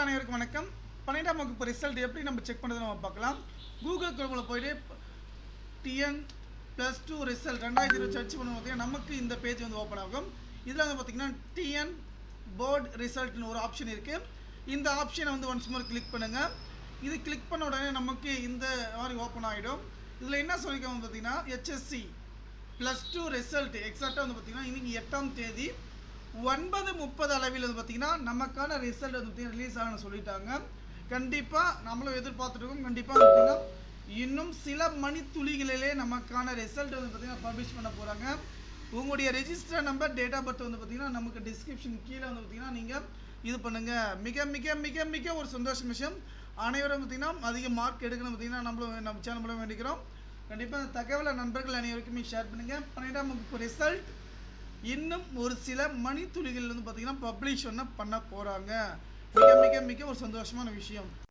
அனைவருக்கும் வணக்கம். 12ஆம் வகுப்பு ரிசல்ட் எப்படி நம்ம செக் பண்ணுறது நம்ம பார்க்கலாம். கூகுள் குரோமில் போயிட்டு TN+2 ரிசல்ட் 2020 சர்ச் பண்ணுவோம். பார்த்தீங்கன்னா நமக்கு இந்த பேஜ் வந்து ஓப்பன் ஆகும். இதில் வந்து பார்த்தீங்கன்னா TN போர்டு ரிசல்ட்னு ஒரு ஆப்ஷன் இருக்குது. இந்த ஆப்ஷனை வந்து ஒன்ஸ் மோர் கிளிக் பண்ணுங்கள். இது கிளிக் பண்ண உடனே நமக்கு இந்த மாதிரி ஓப்பன் ஆகிடும். இதில் என்ன சொல்லியிருக்காங்க பார்த்தீங்கன்னா HSC+2 ரிசல்ட் எக்ஸாக்டாக வந்து பார்த்தீங்கன்னா இன்னைக்கு 8ஆம் தேதி 9:30 அளவில் வந்து பார்த்தீங்கன்னா நமக்கான ரிசல்ட் வந்து பார்த்தீங்கன்னா ரிலீஸ் ஆகணும்னு சொல்லிட்டாங்க. கண்டிப்பாக நம்மளும் எதிர்பார்த்துருக்கோம். கண்டிப்பாக பார்த்தீங்கன்னா இன்னும் சில மணித்துளிகளிலே நமக்கான ரிசல்ட் வந்து பார்த்தீங்கன்னா பப்ளிஷ் பண்ண போகிறாங்க. உங்களுடைய register number date of birth வந்து பார்த்தீங்கன்னா நமக்கு டிஸ்கிரிப்ஷன் கீழே வந்து பார்த்தீங்கன்னா நீங்கள் இது பண்ணுங்கள். மிக மிக மிக மிக ஒரு சந்தோஷ விஷயம். அனைவரும் பார்த்தீங்கன்னா அதிக மார்க் எடுக்கணும் பார்த்தீங்கன்னா நம்ம சேனல் மூலம் வேண்டிக்கிறோம். கண்டிப்பாக அந்த தகவலை நண்பர்கள் அனைவருக்குமே ஷேர் பண்ணுங்கள். 12ஆம் வகுப்பு ரிசல்ட் இன்னும் ஒரு சில மணித்துளிகள் வந்து பார்த்தீங்கன்னா பப்ளிஷ் பண்ண போகிறாங்க. மிக மிக மிக ஒரு சந்தோஷமான விஷயம்.